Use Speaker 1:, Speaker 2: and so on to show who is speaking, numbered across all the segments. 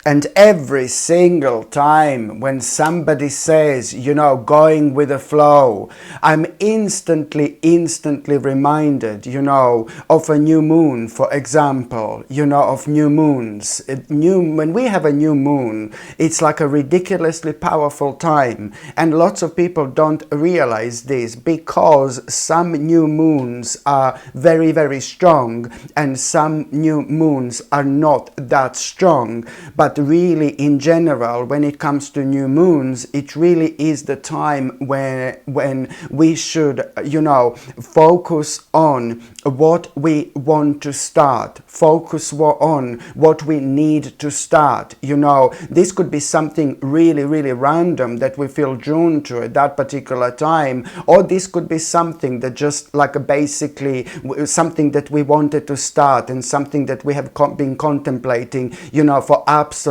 Speaker 1: And every single time when somebody says, you know, going with the flow, I'm instantly reminded, you know, of a new moon, for example, you know, of new moons. When we have a new moon, it's like a ridiculously powerful time. And lots of people don't realize this because some new moons are very, very strong and some new moons are not that strong. But really, in general, when it comes to new moons, it really is the time when we should, you know, focus on what we want to start, focus on what we need to start. You know, this could be something really, really random that we feel drawn to at that particular time, or this could be something that just like basically something that we wanted to start and something that we have been contemplating, you know, for absolute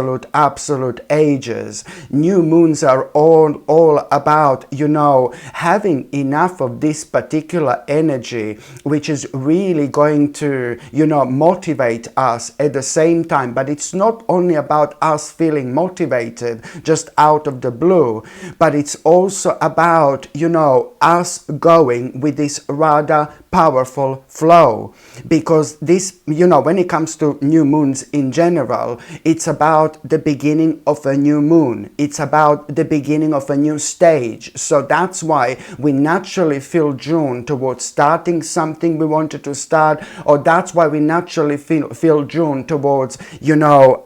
Speaker 1: ages. New moons are all about, you know, having enough of this particular energy, which is really going to, you know, motivate us at the same time. But it's not only about us feeling motivated just out of the blue, but it's also about, you know, us going with this rather powerful flow. Because this, you know, when it comes to new moons in general, it's about the beginning of a new moon. It's about the beginning of a new stage. So that's why we naturally feel drawn towards starting something we wanted to start, or that's why we naturally feel drawn towards, you know,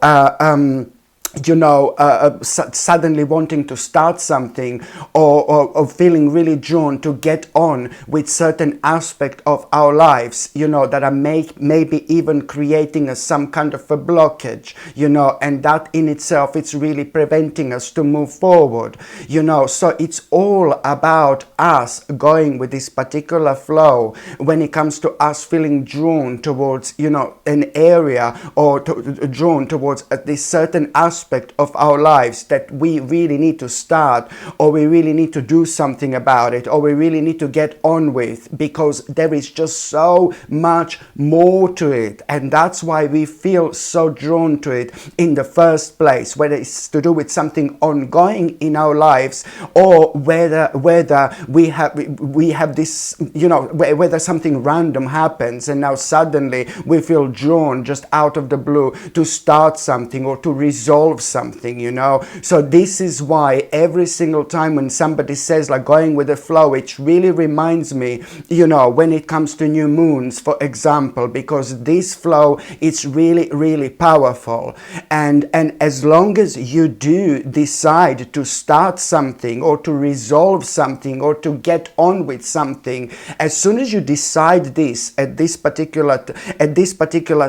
Speaker 1: suddenly wanting to start something, or feeling really drawn to get on with certain aspect of our lives, you know, that are maybe even creating some kind of a blockage, you know, and that in itself it's really preventing us to move forward, you know. So it's all about us going with this particular flow when it comes to us feeling drawn towards, you know, an area, or drawn towards this certain aspect of our lives that we really need to start, or we really need to do something about it, or we really need to get on with, because there is just so much more to it. And that's why we feel so drawn to it in the first place, whether it's to do with something ongoing in our lives, or whether we have this, you know, whether something random happens and now suddenly we feel drawn just out of the blue to start something or to resolve something, you know. So this is why every single time when somebody says like going with the flow, it really reminds me, you know, when it comes to new moons, for example, because this flow is really powerful. And as long as you do decide to start something, or to resolve something, or to get on with something, as soon as you decide this at this particular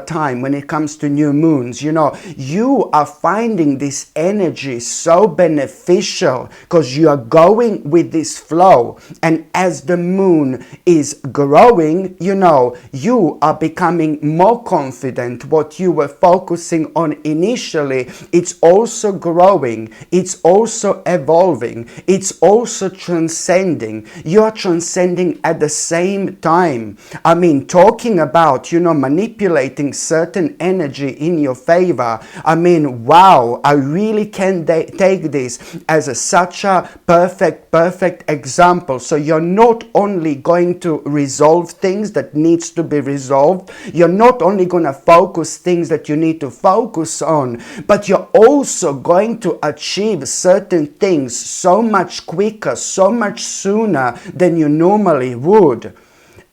Speaker 1: time when it comes to new moons, you know, you are finding this energy so beneficial because you are going with this flow. And as the moon is growing, you know, you are becoming more confident. What you were focusing on initially, it's also growing, it's also evolving, it's also transcending. You are transcending at the same time. I mean, talking about, you know, manipulating certain energy in your favor. I mean, wow, I really can take this as such a perfect example. So you're not only going to resolve things that needs to be resolved, you're not only going to focus things that you need to focus on, but you're also going to achieve certain things so much quicker, so much sooner than you normally would.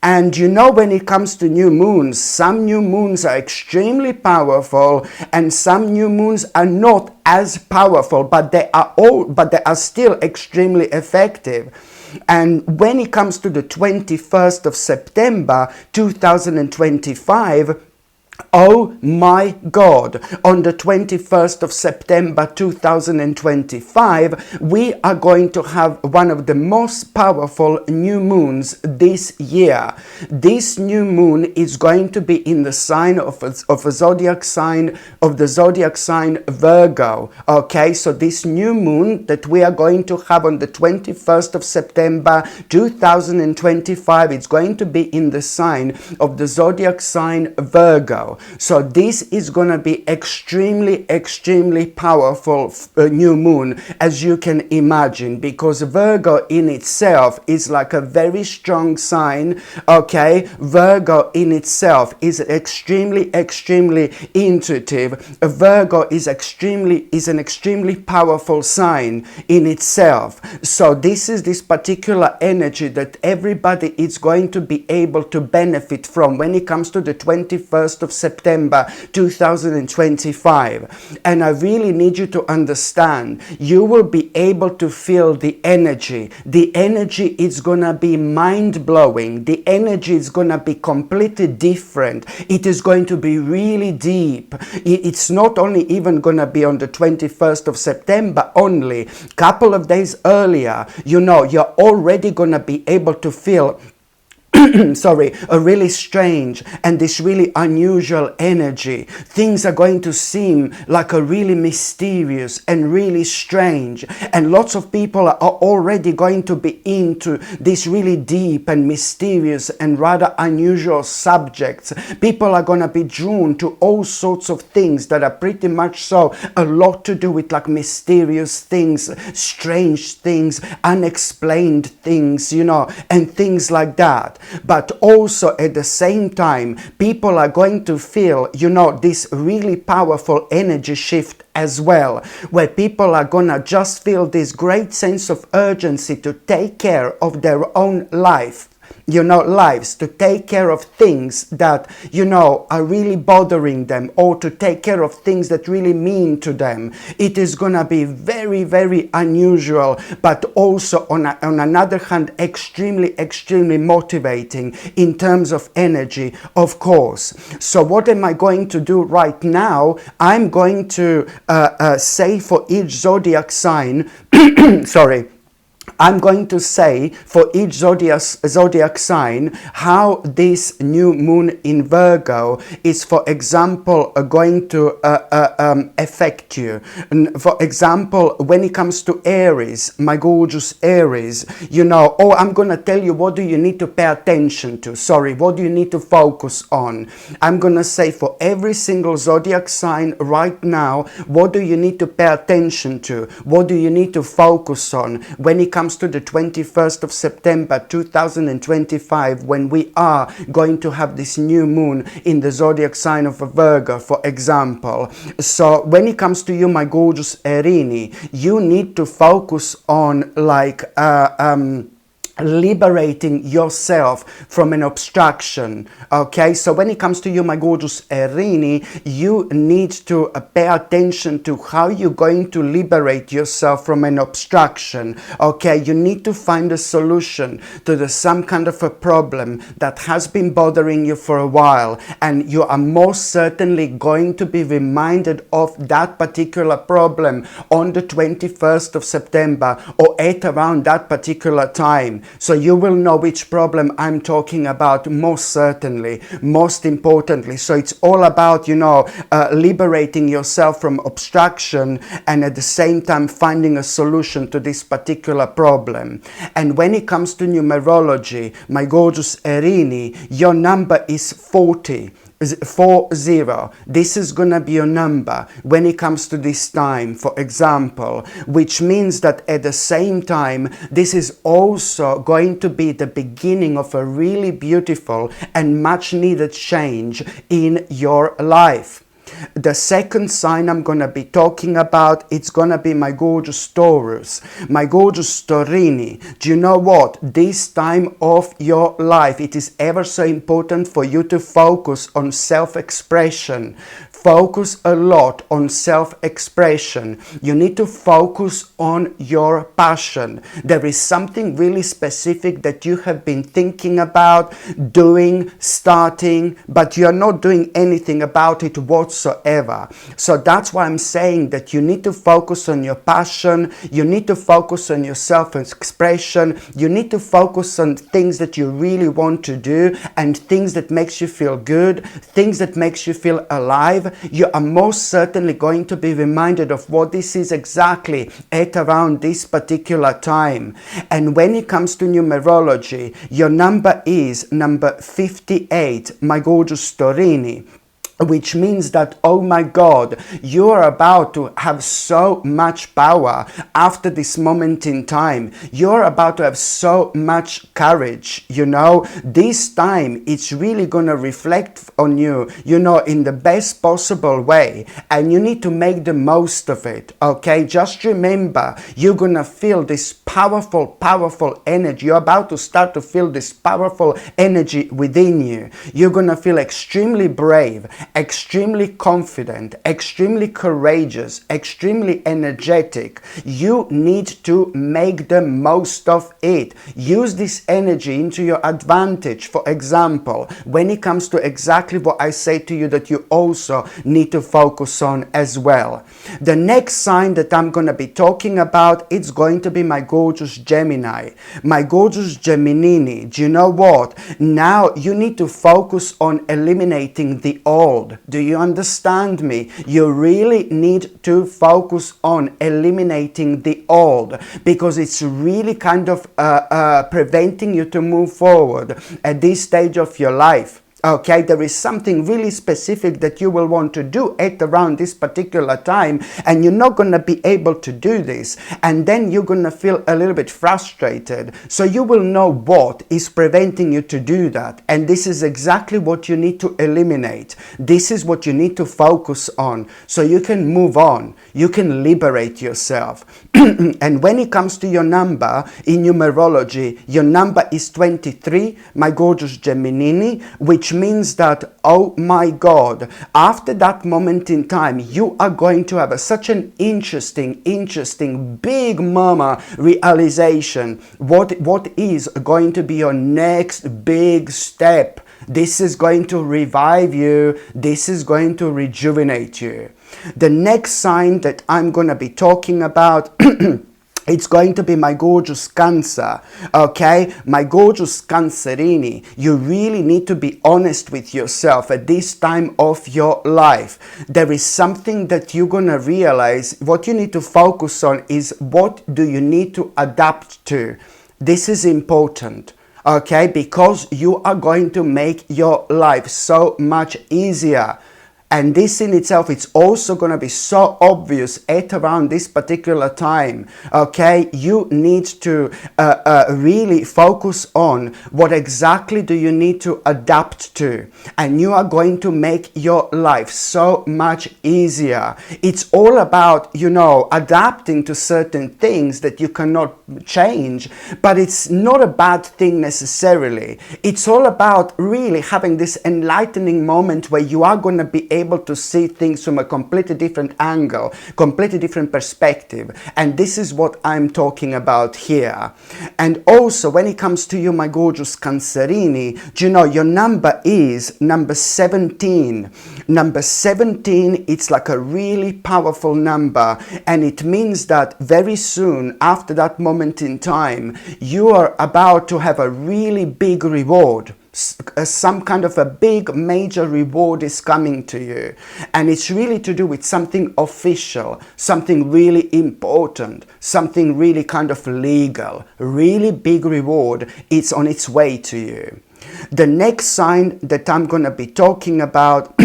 Speaker 1: And you know, when it comes to new moons, some new moons are extremely powerful and some new moons are not as powerful, but they are still extremely effective. And when it comes to the 21st of September 2025, oh my God, on the 21st of September 2025, we are going to have one of the most powerful new moons this year. This new moon is going to be in the sign of the zodiac sign Virgo. Okay, so this new moon that we are going to have on the 21st of September 2025, it's going to be in the sign of the zodiac sign Virgo. Virgo. So this is going to be extremely, extremely powerful new moon, as you can imagine, because Virgo in itself is like a very strong sign, okay? Virgo in itself is extremely, extremely intuitive. Virgo is an extremely powerful sign in itself. So this is this particular energy that everybody is going to be able to benefit from when it comes to the 21st of September 2025. And I really need you to understand, you will be able to feel the energy. The energy is gonna be mind-blowing. The energy is gonna be completely different. It is going to be really deep. It's not only even gonna be on the 21st of September only. Couple of days earlier, you know, you're already gonna be able to feel sorry, a really strange and this really unusual energy. Things are going to seem like a really mysterious and really strange, and lots of people are already going to be into this really deep and mysterious and rather unusual subjects. People are going to be drawn to all sorts of things that are pretty much so a lot to do with like mysterious things, strange things, unexplained things, you know, and things like that. But also at the same time, people are going to feel, you know, this really powerful energy shift as well, where people are gonna just feel this great sense of urgency to take care of their own life. You know, lives, to take care of things that, you know, are really bothering them, or to take care of things that really mean to them. It is gonna be very, very unusual, but also on another hand, extremely, extremely motivating in terms of energy, of course. So what am I going to do right now? I'm going to say for each zodiac sign, sorry, I'm going to say for each zodiac sign how this new moon in Virgo is, for example, going to affect you. And for example, when it comes to Aries, my gorgeous Aries, you know, oh, I'm going to tell you what do you need to pay attention to. Sorry, what do you need to focus on? I'm going to say for every single zodiac sign right now, what do you need to pay attention to? What do you need to focus on when it comes to the 21st of September 2025, when we are going to have this new moon in the zodiac sign of Virgo, for example. So when it comes to you, my gorgeous Erini, you need to focus on like liberating yourself from an obstruction. Okay, so when it comes to you, my gorgeous Erini, you need to pay attention to how you're going to liberate yourself from an obstruction. Okay, you need to find a solution to some kind of a problem that has been bothering you for a while, and you are most certainly going to be reminded of that particular problem on the 21st of September or at around that particular time. So you will know which problem I'm talking about most certainly, most importantly. So it's all about, you know, liberating yourself from obstruction and at the same time finding a solution to this particular problem. And when it comes to numerology, my gorgeous Erini, your number is 40. 40. This is gonna be your number when it comes to this time, for example, which means that at the same time, this is also going to be the beginning of a really beautiful and much needed change in your life. The second sign I'm going to be talking about, it's going to be my gorgeous Taurus, my gorgeous Taurini. Do you know what? This time of your life, it is ever so important for you to focus on self-expression. Focus a lot on self-expression. You need to focus on your passion. There is something really specific that you have been thinking about doing, starting, but you're not doing anything about it whatsoever. So that's why I'm saying that you need to focus on your passion. You need to focus on your self-expression. You need to focus on things that you really want to do and things that makes you feel good, things that makes you feel alive. You are most certainly going to be reminded of what this is exactly at around this particular time. And when it comes to numerology, your number is number 58, my gorgeous Taurini. which means that, oh my God, you are about to have so much power after this moment in time. You're about to have so much courage, you know. This time, it's really going to reflect on you, you know, in the best possible way. And you need to make the most of it, okay? Just remember, you're going to feel this powerful, powerful energy. You're about to start to feel this powerful energy within you. You're going to feel extremely brave, extremely confident, extremely courageous, extremely energetic. You need to make the most of it. Use this energy into your advantage. For example, when it comes to exactly what I say to you that you also need to focus on as well. The next sign that I'm going to be talking about, it's going to be my gorgeous Gemini, my gorgeous Geminini. Do you know what? Now you need to focus on eliminating the old. Do you understand me? You really need to focus on eliminating the old, because it's really kind of preventing you to move forward at this stage of your life. Okay, there is something really specific that you will want to do at around this particular time, and you're not going to be able to do this, and then you're going to feel a little bit frustrated. So you will know what is preventing you to do that, and this is exactly what you need to eliminate. This is what you need to focus on, so you can move on, you can liberate yourself. And when it comes to your number in numerology, your number is 23, my gorgeous Geminini, which means that, oh my God, after that moment in time, you are going to have such an interesting, big mama realization. What is going to be your next big step? This is going to revive you. This is going to rejuvenate you. The next sign that I'm going to be talking about it's going to be my gorgeous Cancer, okay? My gorgeous Cancerini. You really need to be honest with yourself at this time of your life. There is something that you're going to realize. What you need to focus on is what do you need to adapt to. This is important. Okay, because you are going to make your life so much easier. And this in itself, it's also going to be so obvious at around this particular time. Okay, you need to really focus on what exactly do you need to adapt to. And you are going to make your life so much easier. It's all about, you know, adapting to certain things that you cannot change. But it's not a bad thing necessarily. It's all about really having this enlightening moment where you are going to be able to see things from a completely different angle, completely different perspective. And this is what I'm talking about here. And also, when it comes to you, my gorgeous Cancerini, do you know, your number is number 17. Number 17, it's like a really powerful number. And it means that very soon, after that moment in time, you are about to have a really big reward. Some kind of a big major reward is coming to you, and it's really to do with something official, something really important, something really kind of legal. Really big reward, it's on its way to you. The next sign that I'm going to be talking about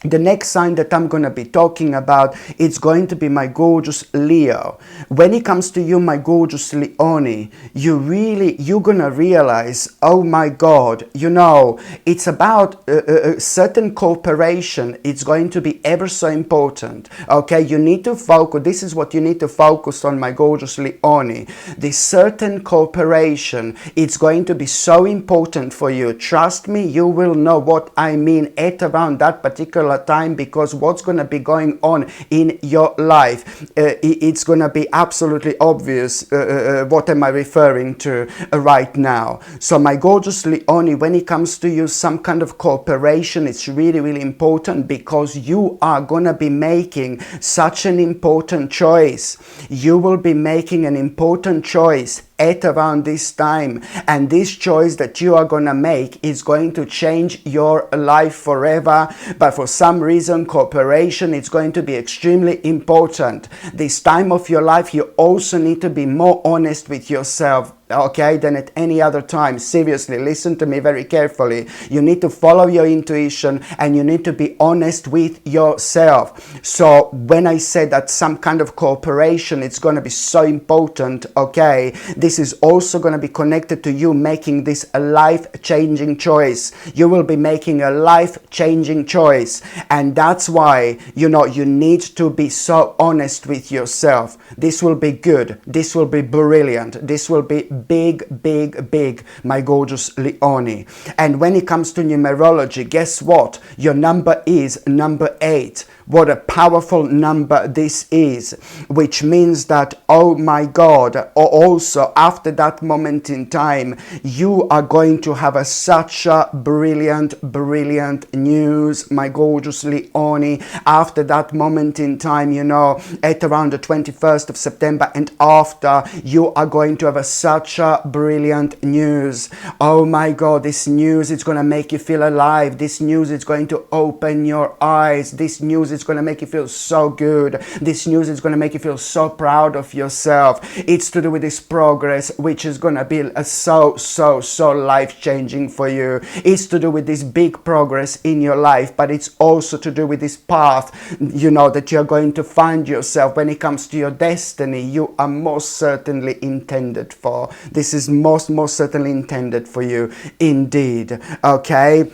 Speaker 1: the next sign that I'm going to be talking about, it's going to be my gorgeous Leo. When it comes to you, my gorgeous Leone, you're going to realize, oh my God, you know, it's about a certain cooperation. It's going to be ever so important. Okay, you need to focus. This is what you need to focus on, my gorgeous Leone. This certain cooperation, it's going to be so important for you. Trust me, you will know what I mean at around that particular time, because what's going to be going on in your life, it's going to be absolutely obvious what am I referring to right now. So my gorgeous Leone, when it comes to you, some kind of cooperation, it's really, really important, because you are going to be making such an important choice. You will be making an important choice at around this time, and this choice that you are going to make is going to change your life forever. But for some reason, cooperation is going to be extremely important. This time of your life, you also need to be more honest with yourself. okay, than at any other time. Seriously, listen to me very carefully. You need to follow your intuition, and you need to be honest with yourself. So when I say that some kind of cooperation, it's going to be so important, okay, this is also going to be connected to you making this a life-changing choice. You will be making a life-changing choice, and that's why, you know, you need to be so honest with yourself. This will be good. This will be brilliant. This will be big, big, big, my gorgeous Leonie. And when it comes to numerology, guess what? Your number is number 8. What a powerful number this is, which means that, oh my God, also after that moment in time, you are going to have such a brilliant, brilliant news, my gorgeous Leonie. After that moment in time, you know, at around the 21st of September and after, you are going to have such a brilliant news. Oh my God, this news is going to make you feel alive. This news is going to open your eyes. This news is going to make you feel so good. This news is going to make you feel so proud of yourself. It's to do with this progress, which is going to be so life-changing for you. It's to do with this big progress in your life, but it's also to do with this path, you know, that you're going to find yourself when it comes to your destiny. You are most certainly intended for. This is most certainly intended for you indeed, okay?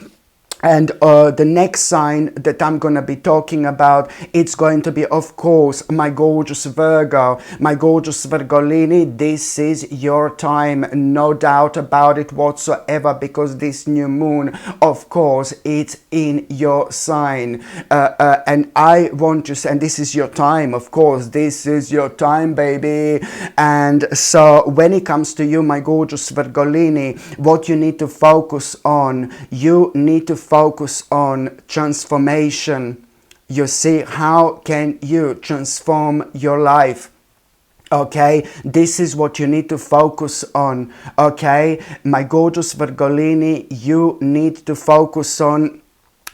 Speaker 1: And the next sign that I'm going to be talking about, it's going to be, of course, my gorgeous Virgo, my gorgeous Virgolini. This is your time, no doubt about it whatsoever, because this new moon, of course, it's in your sign. And I want to say, and this is your time, of course, this is your time, baby. And so when it comes to you, my gorgeous Virgolini, what you need to focus on, you need to focus on transformation. You see, how can you transform your life? Okay, this is what you need to focus on. Okay, my gorgeous Virgolini, you need to focus on,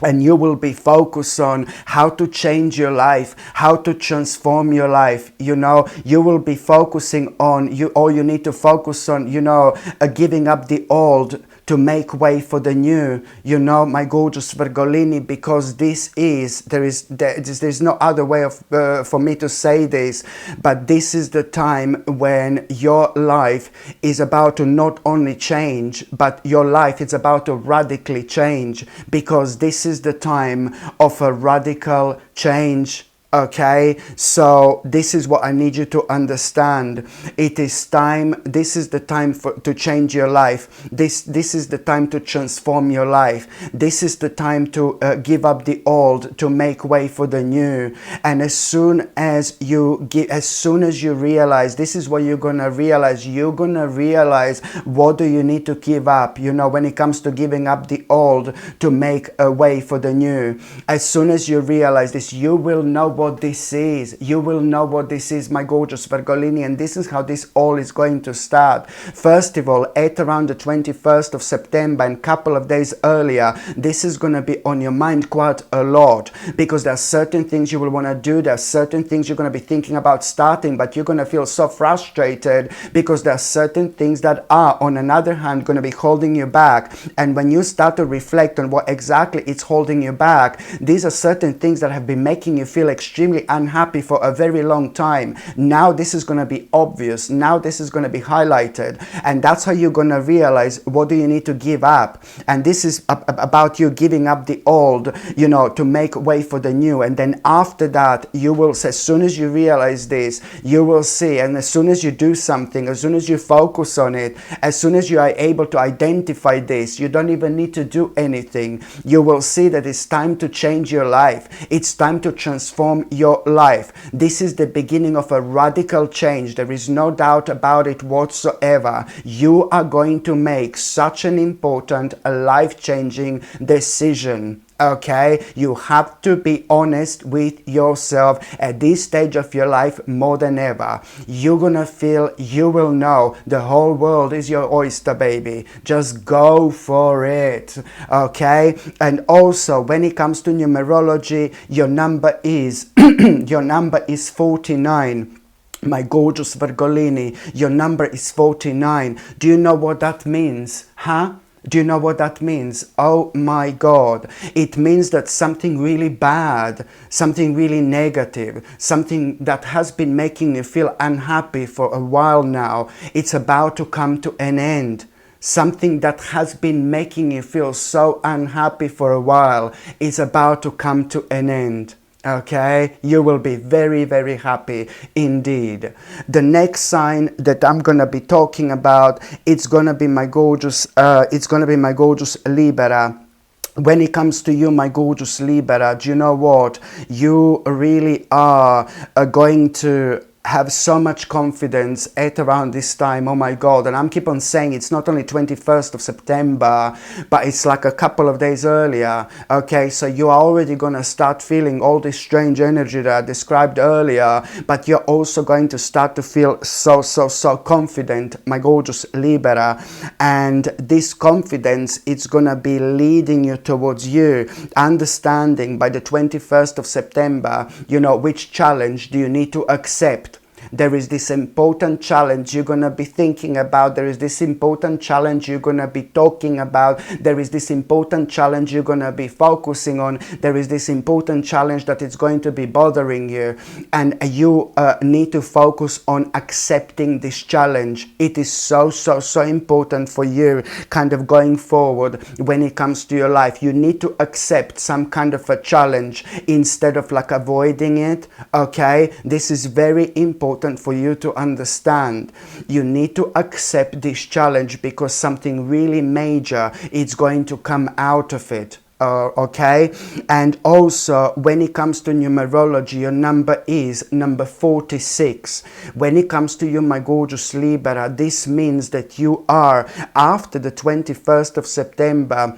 Speaker 1: and you will be focused on how to change your life, how to transform your life. You know, you will be focusing on, all you need to focus on, you know, giving up the old to make way for the new, you know, my gorgeous Virgolini, because this is, there's no other way of for me to say this, but this is the time when your life is about to not only change, but your life is about to radically change, because this is the time of a radical change. Okay, so this is what I need you to understand. It is time, this is the time to change your life. This is the time to transform your life. This is the time to give up the old, to make way for the new. And as soon as you realize, this is what you're gonna realize. You're gonna realize, what do you need to give up, you know, when it comes to giving up the old to make a way for the new. As soon as you realize this, you will know what this is. You will know what this is, my gorgeous Virgolini, and this is how this all is going to start. First of all, at around the 21st of September and a couple of days earlier, this is going to be on your mind quite a lot, because there are certain things you will want to do, there are certain things you're going to be thinking about starting, but you're going to feel so frustrated because there are certain things that are, on another hand, going to be holding you back. And when you start to reflect on what exactly it's holding you back, these are certain things that have been making you feel extremely unhappy for a very long time. Now this is going to be obvious. Now this is going to be highlighted, and that's how you're going to realize, what do you need to give up. And this is about you giving up the old, you know, to make way for the new. And then after that, you will, as soon as you realize this, you will see, and as soon as you do something, as soon as you focus on it, as soon as you are able to identify this, you don't even need to do anything. You will see that it's time to change your life. It's time to transform your life. This is the beginning of a radical change. There is no doubt about it whatsoever. You are going to make such an important, life-changing decision. Okay, you have to be honest with yourself at this stage of your life more than ever. You're gonna feel, you will know, the whole world is your oyster, baby. Just go for it. Okay, and also when it comes to numerology, your number is your number is 49. My gorgeous Virgolini, your number is 49. Do you know what that means? Huh? Do you know what that means? Oh my God. It means that something really bad, something really negative, something that has been making you feel unhappy for a while now, it's about to come to an end. Something that has been making you feel so unhappy for a while is about to come to an end. Okay, you will be very, very happy indeed. The next sign that I'm gonna be talking about, it's gonna be my gorgeous Libra. When it comes to you, my gorgeous Libra, do you know what? You really are going to have so much confidence at around this time. Oh my God. And I'm keep on saying it's not only 21st of September, but it's like a couple of days earlier. Okay, so you are already gonna start feeling all this strange energy that I described earlier, but you're also going to start to feel so confident, my gorgeous Libra. And this confidence, it's gonna be leading you towards you understanding by the 21st of September, you know, which challenge do you need to accept. There is this important challenge you're going to be thinking about. There is this important challenge you're going to be talking about. There is this important challenge you're going to be focusing on. There is this important challenge that is going to be bothering you. And you need to focus on accepting this challenge. It is so important for you kind of going forward when it comes to your life. You need to accept some kind of a challenge instead of like avoiding it. Okay? This is very important for you to understand. You need to accept this challenge because something really major is going to come out of it. Okay, and also when it comes to numerology, your number is number 46. When it comes to you, my gorgeous Libra, this means that you are, after the 21st of September,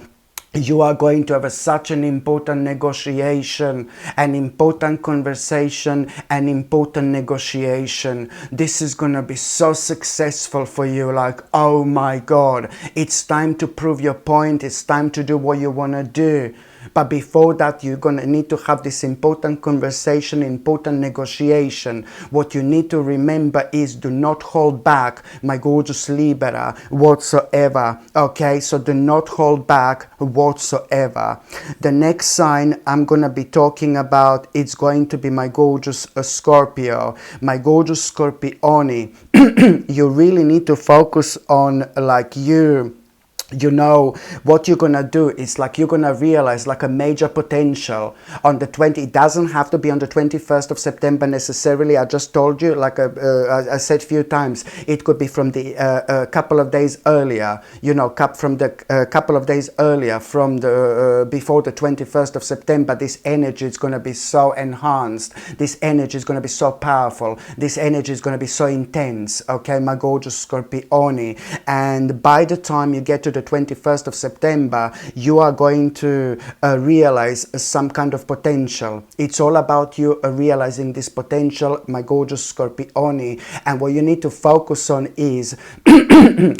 Speaker 1: you are going to have such an important negotiation, an important conversation, an important negotiation. This is going to be so successful for you. Like, oh my God, it's time to prove your point. It's time to do what you want to do. But before that, you're going to need to have this important conversation, important negotiation. What you need to remember is do not hold back, my gorgeous Libra, whatsoever. Okay, so do not hold back whatsoever. The next sign I'm going to be talking about, it's going to be my gorgeous Scorpio, my gorgeous Scorpione. You really need to focus on like you know what you're gonna do is like you're gonna realize like a major potential on the 20. It doesn't have to be on the 21st of September necessarily. I just told you, like I said a few times, it could be from the couple of days earlier, you know, from the couple of days earlier, from the before the 21st of September. This energy is going to be so enhanced. This energy is going to be so powerful. This energy is going to be so intense. Okay, my gorgeous Scorpione. And by the time you get to the 21st of September, you are going to realize some kind of potential. It's all about you realizing this potential, my gorgeous Scorpione. And what you need to focus on is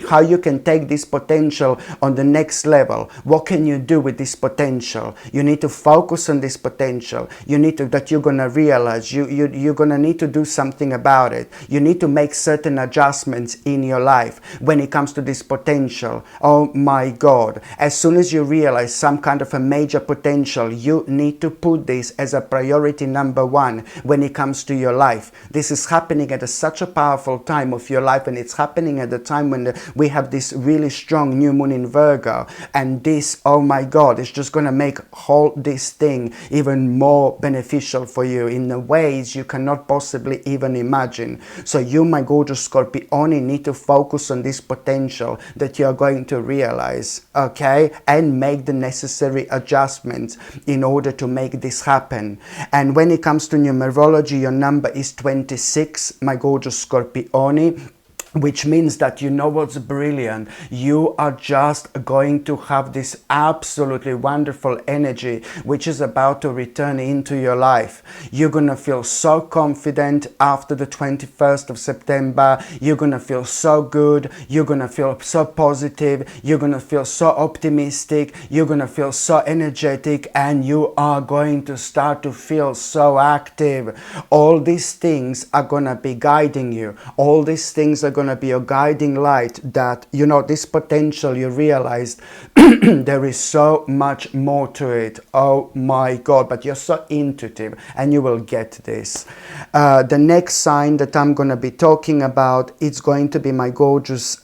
Speaker 1: how you can take this potential on the next level. What can you do with this potential? You need to focus on this potential. You need to, that you're going to realize, you're going to need to do something about it. You need to make certain adjustments in your life when it comes to this potential. Oh my God. As soon as you realize some kind of a major potential, you need to put this as a priority number one when it comes to your life. This is happening at such a powerful time of your life, and it's happening at the time when we have this really strong new moon in Virgo. And this, oh my God, is just going to make whole this thing even more beneficial for you in the ways you cannot possibly even imagine. So you, my gorgeous Scorpione, need to focus on this potential that you are going to realize, okay, and make the necessary adjustments in order to make this happen. And when it comes to numerology, your number is 26, my gorgeous Scorpione. which means that, you know what's brilliant, you are just going to have this absolutely wonderful energy which is about to return into your life. You're gonna feel so confident after the 21st of September. You're gonna feel so good. You're gonna feel so positive. You're gonna feel so optimistic. You're gonna feel so energetic, and you are going to start to feel so active. All these things are gonna be guiding you. All these things are going to be your guiding light, that, you know, this potential, you realized there is so much more to it. Oh my God, but you're so intuitive and you will get this. The next sign that I'm going to be talking about, it's going to be my gorgeous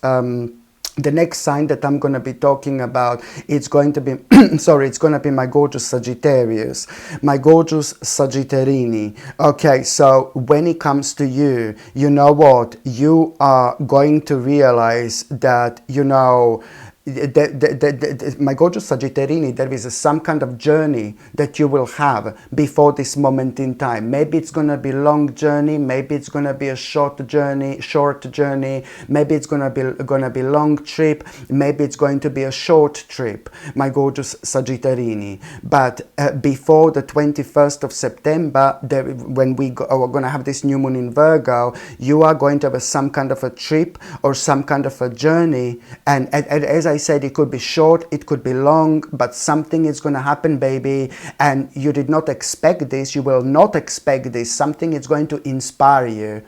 Speaker 1: the next sign that I'm going to be talking about, it's going to be, sorry, it's going to be my gorgeous Sagittarius, my gorgeous Sagittarini. Okay, so when it comes to you, you know what? You are going to realize that, you know, my gorgeous Sagittarini, there is some kind of journey that you will have before this moment in time. Maybe it's going to be a long journey, maybe it's going to be a short journey, maybe it's going to be long trip, maybe it's going to be a short trip, my gorgeous Sagittarini. But before the 21st of September, when we're going to have this new moon in Virgo, you are going to have some kind of a trip or some kind of a journey, and as I said, it could be short, it could be long, but something is going to happen, baby, and you did not expect this, you will not expect this. Something is going to inspire you.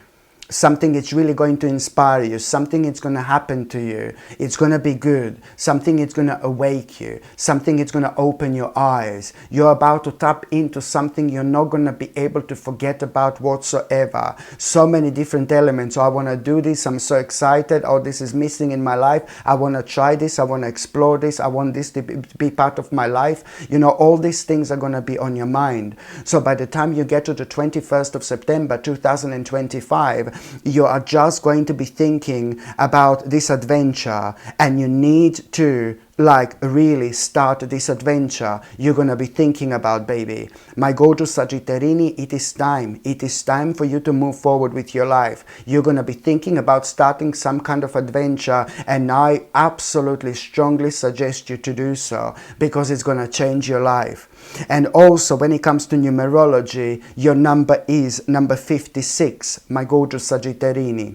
Speaker 1: Something is really going to inspire you. Something is going to happen to you. It's going to be good. Something is going to awake you. Something is going to open your eyes. You're about to tap into something you're not going to be able to forget about whatsoever. So many different elements. Oh, I want to do this. I'm so excited. Oh, this is missing in my life. I want to try this. I want to explore this. I want this to be part of my life. You know, all these things are going to be on your mind. So by the time you get to the 21st of September 2025, you are just going to be thinking about this adventure, and you need to really start this adventure you're going to be thinking about, baby. My gorgeous Sagittarini, it is time. It is time for you to move forward with your life. You're going to be thinking about starting some kind of adventure, and I absolutely strongly suggest you to do so, because it's going to change your life. And also, when it comes to numerology, your number is number 56, my gorgeous Sagittarini.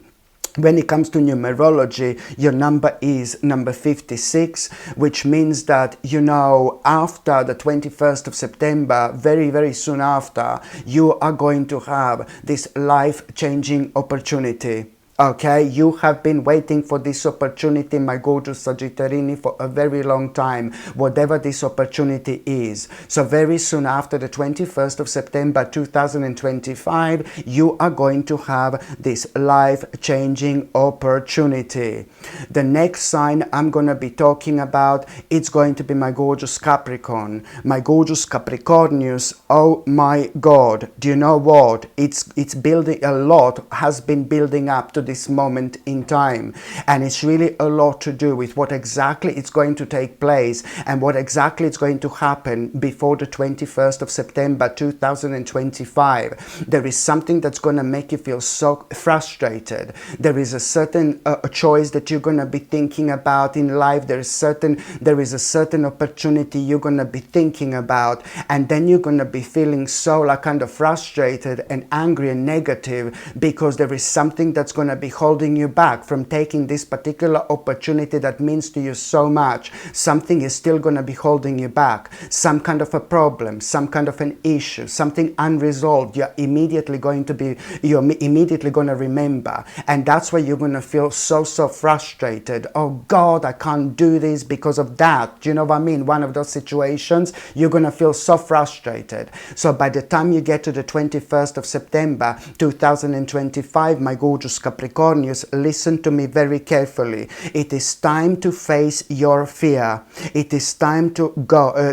Speaker 1: When it comes to numerology, your number is number 56, which means that, you know, after the 21st of September, very, very soon after, you are going to have this life-changing opportunity. Okay, you have been waiting for this opportunity, my gorgeous Sagittarini, for a very long time, whatever this opportunity is. So very soon after the 21st of September 2025, you are going to have this life-changing opportunity. The next sign I'm going to be talking about, it's going to be my gorgeous Capricorn. My gorgeous Capricornius, oh my God, do you know what? It's building, a lot has been building up to this moment in time, and it's really a lot to do with what exactly is going to take place and what exactly is going to happen before the 21st of September 2025. There is something that's going to make you feel so frustrated. There is a certain choice that you're going to be thinking about in life. There is a certain opportunity you're going to be thinking about, and then you're going to be feeling so kind of frustrated and angry and negative, because there is something that's going to be holding you back from taking this particular opportunity that means to you so much. Something is still going to be holding you back. Some kind of a problem, some kind of an issue, something unresolved. You're immediately going to remember, and that's why you're going to feel so frustrated. Oh God, I can't do this because of that. Do you know what I mean? One of those situations, you're going to feel so frustrated. So by the time you get to the 21st of September 2025, my gorgeous Capricornius, listen to me very carefully. It is time to face your fear. It is time to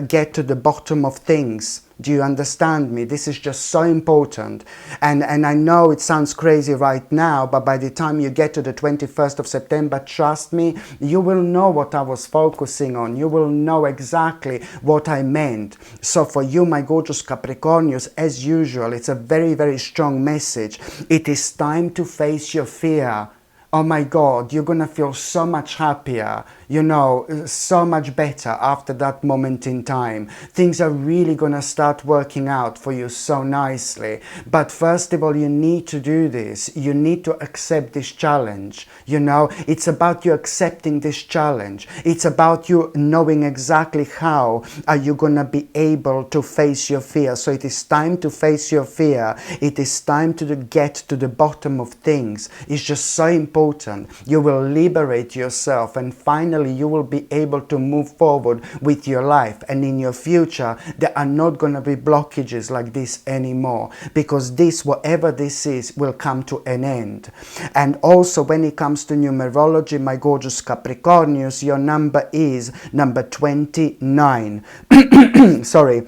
Speaker 1: get to the bottom of things. Do you understand me? This is just so important. And I know it sounds crazy right now, but by the time you get to the 21st of September, trust me, you will know what I was focusing on. You will know exactly what I meant. So for you, my gorgeous Capricornius, as usual, it's a very, very strong message. It is time to face your fear. oh my God, you're gonna feel so much happier, you know, so much better after that moment in time. Things are really gonna start working out for you so nicely. But first of all, you need to do this. You need to accept this challenge. You know, it's about you accepting this challenge. It's about you knowing exactly how are you gonna be able to face your fear. So it is time to face your fear. It is time to get to the bottom of things. It's just so important. You will liberate yourself, and finally you will be able to move forward with your life, and in your future there are not going to be blockages like this anymore, because this, whatever this is, will come to an end. And also, when it comes to numerology, my gorgeous Capricornius, your number is number 29. Sorry,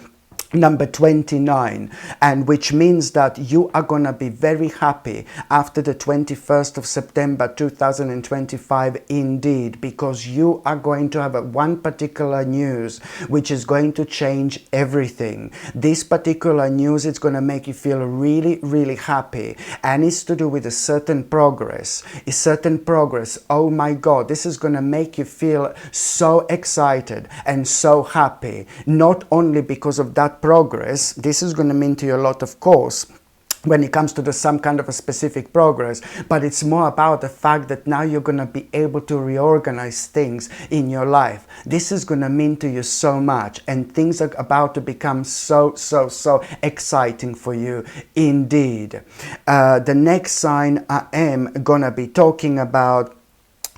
Speaker 1: number 29, and which means that you are going to be very happy after the 21st of September 2025 indeed, because you are going to have one particular news which is going to change everything. This particular news is going to make you feel really, really happy, and it's to do with a certain progress. A certain progress. Oh my God, this is going to make you feel so excited and so happy, not only because of that progress. This is going to mean to you a lot, of course, when it comes to some kind of a specific progress, but it's more about the fact that now you're going to be able to reorganize things in your life. This is going to mean to you so much, and things are about to become so exciting for you indeed. The next sign I am going to be talking about,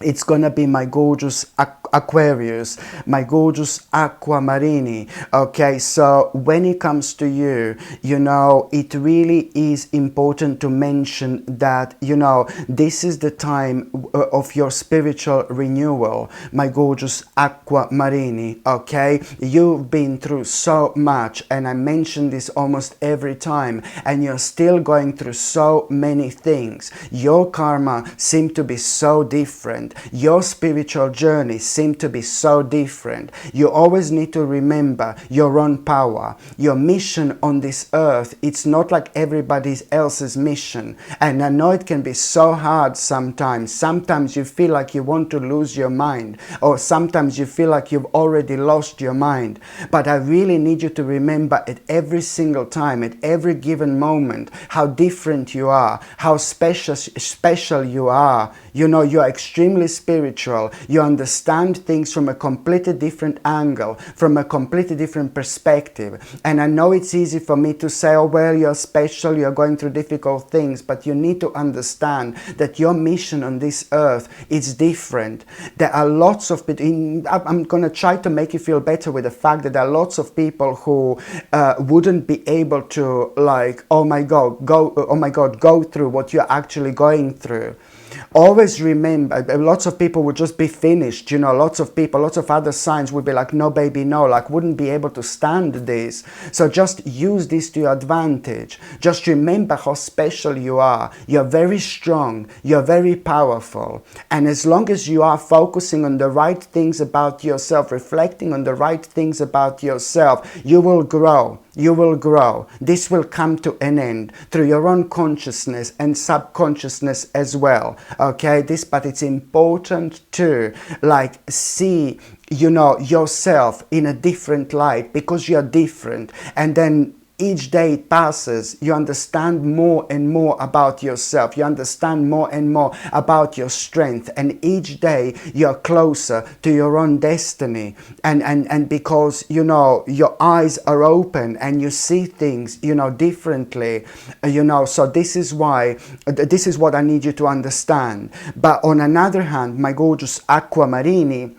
Speaker 1: it's gonna be my gorgeous Aquarius, my gorgeous Aquamarini. Okay, so when it comes to you, you know, it really is important to mention that, you know, this is the time of your spiritual renewal, my gorgeous Aquamarini. Okay, you've been through so much, and I mention this almost every time, and you're still going through so many things. Your karma seems to be so different. Your spiritual journey seems to be so different. You always need to remember your own power. Your mission on this earth, it's not like everybody else's mission. And I know it can be so hard sometimes. Sometimes you feel like you want to lose your mind, or sometimes you feel like you've already lost your mind. But I really need you to remember at every single time, at every given moment, how different you are, how special you are. You know, you're extremely spiritual. You understand things from a completely different angle, from a completely different perspective. And I know it's easy for me to say, oh, well, you're special, you're going through difficult things, but you need to understand that your mission on this earth is different. There are lots of people, I'm going to try to make you feel better with the fact that there are lots of people who wouldn't be able to, like, oh my God, go through what you're actually going through. Always remember, lots of people would just be finished, you know, lots of people, lots of other signs would be like, no baby, no, like wouldn't be able to stand this. So just use this to your advantage. Just remember how special you are. You're very strong. You're very powerful. And as long as you are focusing on the right things about yourself, reflecting on the right things about yourself, you will grow. You will grow. This will come to an end through your own consciousness and subconsciousness as well. Okay, but it's important to like see, you know, yourself in a different light, because you're different. And then each day it passes, you understand more and more about yourself. You understand more and more about your strength. And each day you're closer to your own destiny. And because, you know, your eyes are open and you see things, you know, differently, you know, so this is why, this is what I need you to understand. But on another hand, my gorgeous Aquamarini,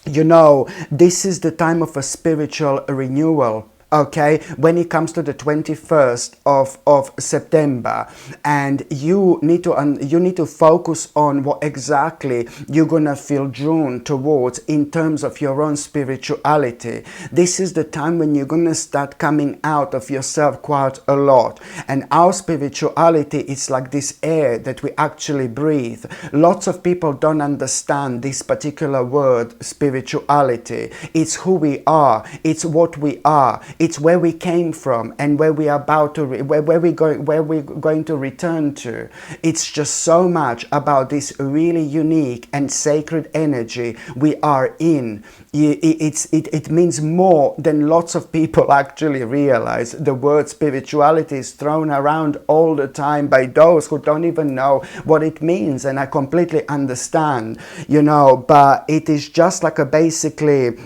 Speaker 1: you know, this is the time of a spiritual renewal. Okay, when it comes to the 21st of September, and you need to focus on what exactly you're gonna feel drawn towards in terms of your own spirituality. This is the time when you're gonna start coming out of yourself quite a lot. And our spirituality is like this air that we actually breathe. Lots of people don't understand this particular word, spirituality. It's who we are. It's what we are. It's where we came from and where we are about to where we're going to return to. It's just so much about this really unique and sacred energy we are in. It means more than lots of people actually realize. The word spirituality is thrown around all the time by those who don't even know what it means, and I completely understand, you know, but it is just like a basically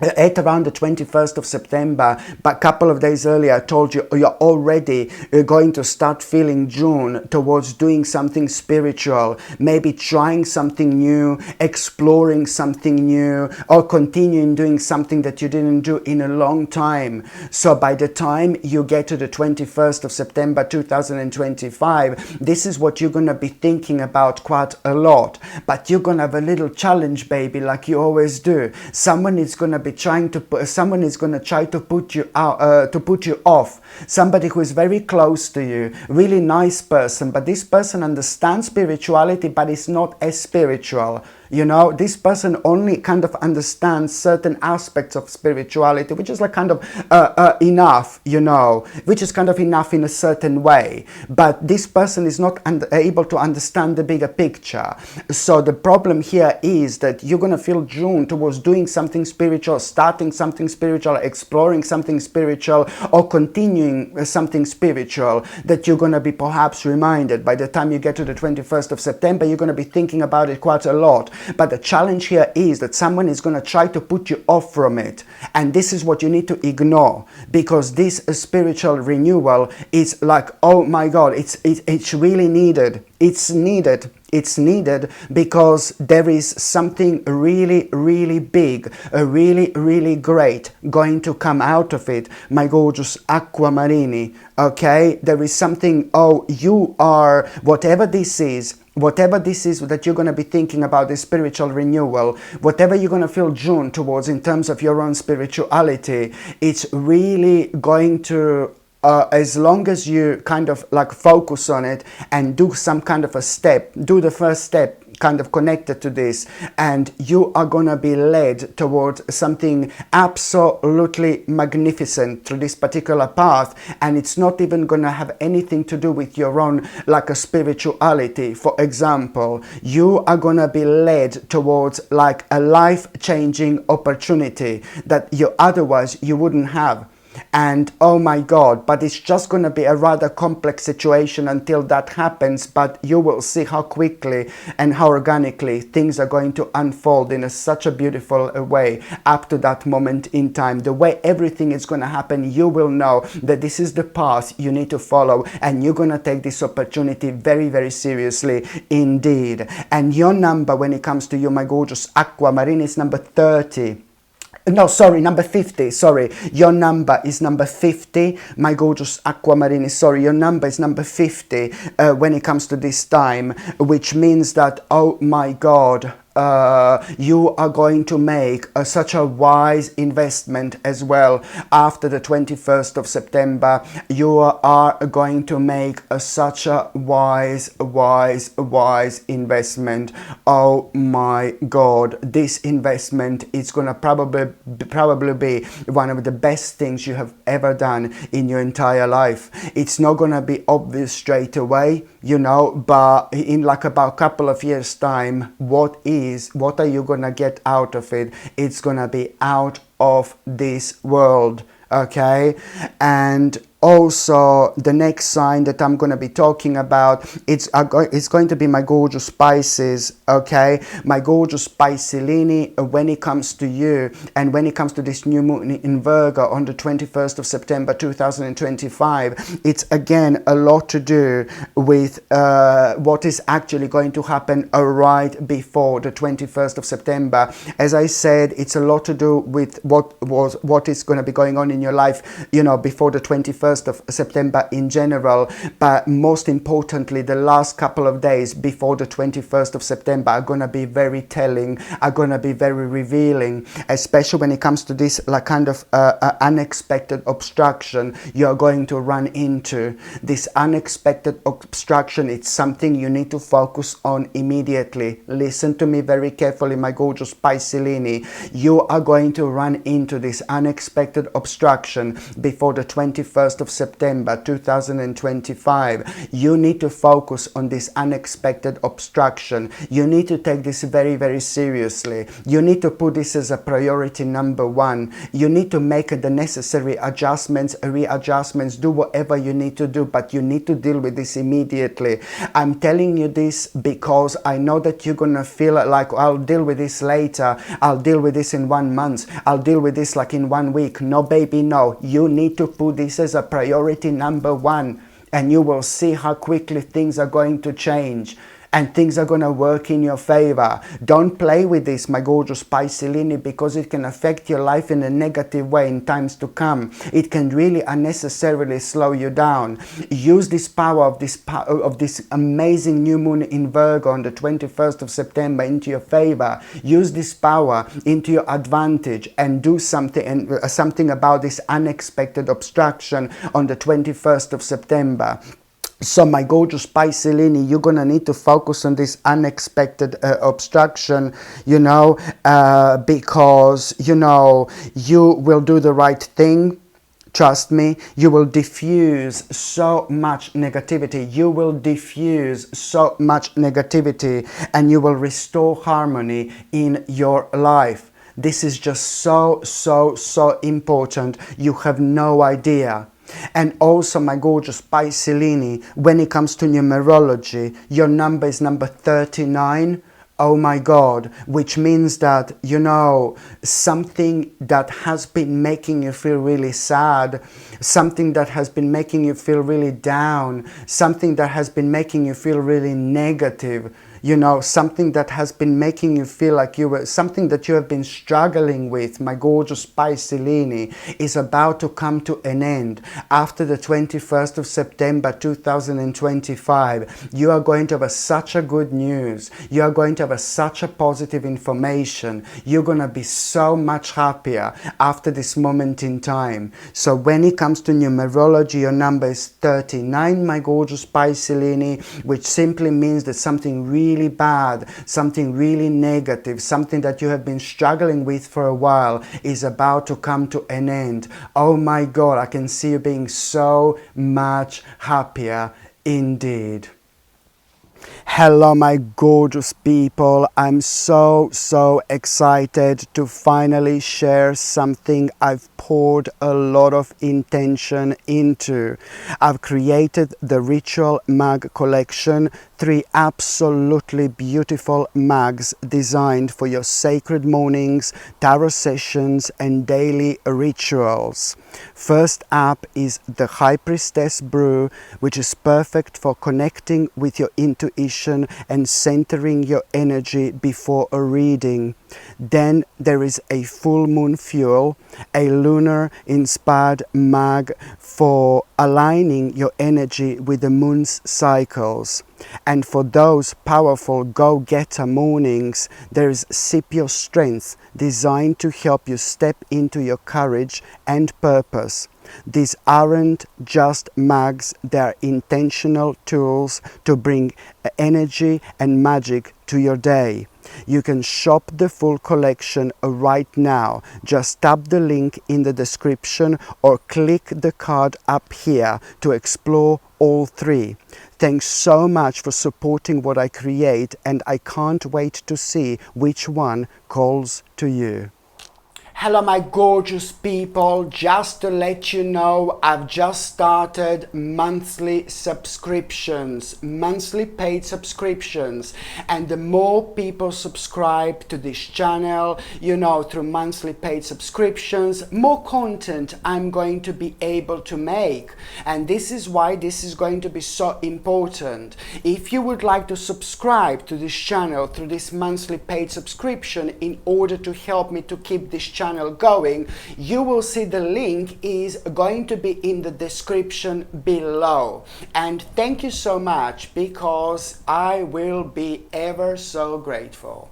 Speaker 1: at around the 21st of September, but a couple of days earlier, I told you you're already going to start feeling June towards doing something spiritual, maybe trying something new, exploring something new, or continuing doing something that you didn't do in a long time. So by the time you get to the 21st of September 2025, this is what you're going to be thinking about quite a lot. But you're going to have a little challenge, baby, like you always do. Someone is going to try to put you out, to put you off. Somebody who is very close to you, really nice person, but this person understands spirituality, but is not as spiritual. You know, this person only kind of understands certain aspects of spirituality, which is like kind of enough, you know, which is kind of enough in a certain way. But this person is not able to understand the bigger picture. So the problem here is that you're going to feel drawn towards doing something spiritual, starting something spiritual, exploring something spiritual, or continuing something spiritual, that you're going to be perhaps reminded by the time you get to the 21st of September, you're going to be thinking about it quite a lot. But the challenge here is that someone is going to try to put you off from it. And this is what you need to ignore, because this spiritual renewal is like, oh my God, it's really needed. It's needed. It's needed because there is something really, really big, really, really great going to come out of it, my gorgeous aquamarini. Okay, there is something, oh, you are, whatever this is that you're going to be thinking about, this spiritual renewal, whatever you're going to feel drawn towards in terms of your own spirituality, it's really going to, as long as you kind of like focus on it and do some kind of a step, do the first step kind of connected to this, and you are gonna be led towards something absolutely magnificent through this particular path. And it's not even gonna have anything to do with your own like a spirituality. For example, you are gonna be led towards like a life-changing opportunity that otherwise you wouldn't have. And oh my God, but it's just going to be a rather complex situation until that happens. But you will see how quickly and how organically things are going to unfold in such a beautiful way up to that moment in time. The way everything is going to happen, you will know that this is the path you need to follow, and you're going to take this opportunity very, very seriously indeed. And your number when it comes to you, my gorgeous aquamarine, is number 30. No, sorry, number 50. Sorry, your number is number 50, my gorgeous aquamarine. Sorry, your number is number 50 when it comes to this time, which means that, oh my God, you are going to make such a wise investment as well. After the 21st of September, you are going to make such a wise investment. Oh my God, this investment is gonna probably be one of the best things you have ever done in your entire life. It's not gonna be obvious straight away, you know, but in like about a couple of years time, what are you gonna get out of it? It's gonna be out of this world. Okay, and also the next sign that I'm going to be talking about, it's going to be my gorgeous Pisces. Okay, my gorgeous Piscelini, when it comes to you and when it comes to this new moon in Virgo on the 21st of September 2025, it's again a lot to do with what is actually going to happen right before the 21st of September. As I said, it's a lot to do with what is going to be going on in your life, you know, before the 21st 21st of September in general, but most importantly, the last couple of days before the 21st of September are going to be very telling, are going to be very revealing, especially when it comes to this like kind of unexpected obstruction you're going to run into. This unexpected obstruction, it's something you need to focus on immediately. Listen to me very carefully, my gorgeous Piscelini. You are going to run into this unexpected obstruction before the 21st of September 2025. You need to focus on this unexpected obstruction. You need to take this very, very seriously. You need to put this as a priority number one. You need to make the necessary adjustments, readjustments, do whatever you need to do, but you need to deal with this immediately. I'm telling you this because I know that you're gonna feel like, I'll deal with this later, I'll deal with this in 1 month, I'll deal with this like in 1 week. No, baby, no. You need to put this as a priority number one, and you will see how quickly things are going to change. And things are going to work in your favor. Don't play with this, my gorgeous Piscelini, because it can affect your life in a negative way in times to come. It can really unnecessarily slow you down. Use this power of this amazing new moon in Virgo on the 21st of September into your favor. Use this power into your advantage and do something about this unexpected obstruction on the 21st of September. So my gorgeous Piscelini, you're going to need to focus on this unexpected obstruction, because, you will do the right thing. Trust me, you will diffuse so much negativity. You will diffuse so much negativity, and you will restore harmony in your life. This is just so, so, so important. You have no idea. And also, my gorgeous Piscelini, when it comes to numerology, your number is number 39. Oh my God, which means that, something that has been making you feel really sad, something that has been making you feel really down, something that has been making you feel really negative, something that has been making you feel like something that you have been struggling with, my gorgeous Piscelini, is about to come to an end. After the 21st of September 2025, you are going to have such a good news. You are going to have such a positive information. You're going to be so much happier after this moment in time. So when it comes to numerology, your number is 39, my gorgeous Piscelini, which simply means that something really bad, something really negative, something that you have been struggling with for a while is about to come to an end. Oh my God, I can see you being so much happier indeed. Hello, my gorgeous people. I'm so excited to finally share something I've poured a lot of intention into. I've created the Ritual Mag collection, 3 absolutely beautiful mags designed for your sacred mornings, tarot sessions, and daily rituals. First up is the High Priestess Brew, which is perfect for connecting with your intuition and centering your energy before a reading. Then there is a full moon fuel, a lunar inspired mag for aligning your energy with the moon's cycles. And for those powerful go-getter mornings, there is Sip Your Strength, designed to help you step into your courage and purpose. These aren't just mags, they're intentional tools to bring energy and magic to your day. You can shop the full collection right now. Just tap the link in the description or click the card up here to explore all 3. Thanks so much for supporting what I create, and I can't wait to see which one calls to you. Hello, my gorgeous people. Just to let you know, I've just started monthly subscriptions, monthly paid subscriptions. And the more people subscribe to this channel, through monthly paid subscriptions, more content I'm going to be able to make. And this is why this is going to be so important. If you would like to subscribe to this channel through this monthly paid subscription in order to help me to keep this channel channel going, you will see the link is going to be in the description below. And thank you so much, because I will be ever so grateful.